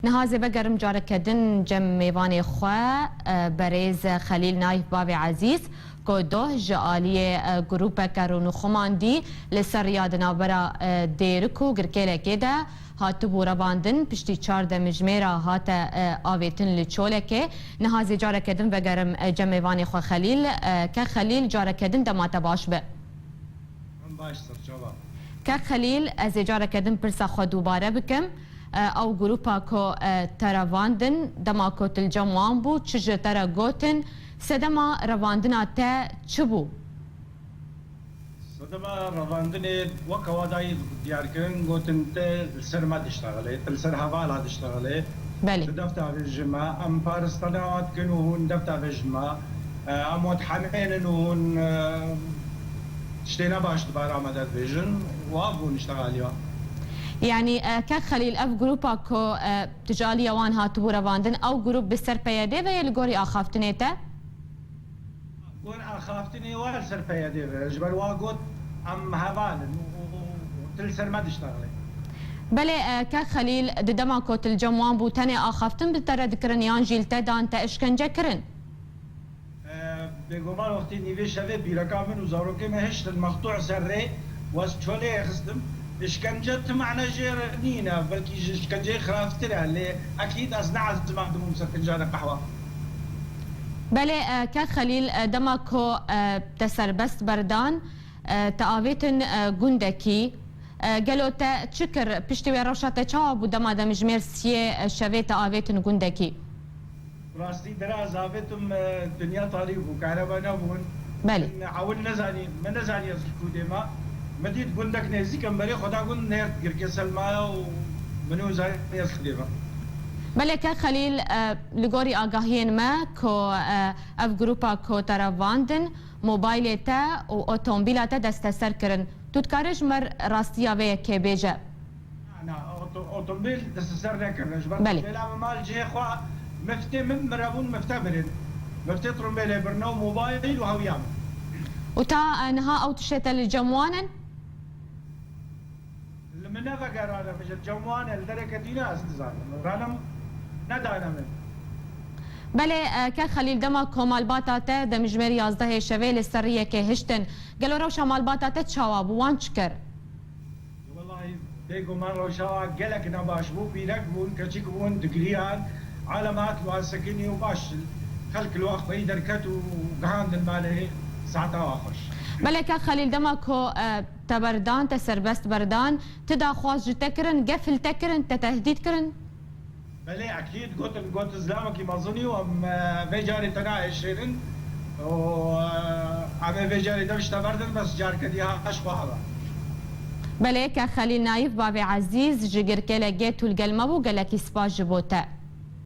نهازي بقرم جاركدن جم ميواني خوا بريز خليل نايف بابي عزيز كودوه جالية جروبا كارونو خماندي لسر رياضنا برا ديركو گركيلا كده هاتبو رواندن پشتی 14 مجميرا هاتا آويتن لچولكي نهازي جاركدن بقرم جم ميواني خوا خليل كخليل جاركدن دماتا باش به باش سرچاوا كخليل از جاركدن پرسا خوا دوباره بكم او گروپا کو تراواندن دما کو تلجموان بو چج ترا گوتن سدما رواندنا تا چبو سدما رواندن وكواداي دياركن گوتن ته سر ما تشتغله تل سر حواله تشتغله بله دفتر الجماعه ام بارستانات كنون دفتر الجماعه ام متحملين هون اشتينا باش تبارا مدد فيجن وابو نشتغل يعني كخليل اف جروبا كو تجالي يوان هاتبو رواندن او جروب بسر بيادي ويا الجوري اخافتنيتا قول اخافتني وال سر بيادي جبل واقود ام هبال وتلسر ما تشتغلي بله كخليل ددما كو تلجموان بو تاني اخافتن بترى ذكرن يان جيلتا دان تا اشكنجه كرن بيقومال وقتي نيفي شافي بيركامن وزاروكي مهشت المقطوع سري واسشولي خصدم اشكنجت معنا جيرانينا بلكي اشكنجي خرافتنا اللي اكيد اصنع زمان مسكنجانا قهوه بله كخليل دماكو تسر بس بردان تاويتن جندكي قالوا تا تشكر بشتي روشات تشاب ودما دمجمير سي شافي تاويتن جندكي راستي دراز افيتم دنيا طريق وكهرباء نبون بله عاون نزاني من نزاني الكوديما مديد قندك نزي كمبري خدا قند نير قركي سلمايا ومنو زي يسخديما بله خليل لغوري آگاهين ما كو اف جروبا كو تراواندن موبايلتا و اوتومبيلاتا دستسر كرن تتكارج مر راستيا ويا كي بيجا انا اوتومبيل دستسر نكرن جبر بله بلا مال جي خوا مفتي من مرابون مفتبرن مفتي ترومبيل برنو موبايل وهويام وتا نها او تشيتا للجموانا من نفقر هذا مش الجموان الدركة دينا استزاد رانم ندانا من بله كخليل دما كمال باتاتا دمجمر 11 شويل السريه كهشتن قالوا روشا مال باتاتا تشاواب وان شكر والله ديكو من روشا قالك نباش بو بيرك بون كشيك بون دقريان علامات واسكني وباش خلق الوقت في دركت وقهان الماله ساعتها واخش بله كخليل دما كو تبردان تسربست بردان تدا خواز جتكرن قفل تكرن تتهديد كرن بله اكيد قلت زلامك يمظني وام فيجاري تناعش شيرن و عم فيجاري دمش تبردن بس جار كديها اشقوها بله كخليل نايف بابي عزيز جگر كلا جيتو القلمبو قالك اسباج بوتا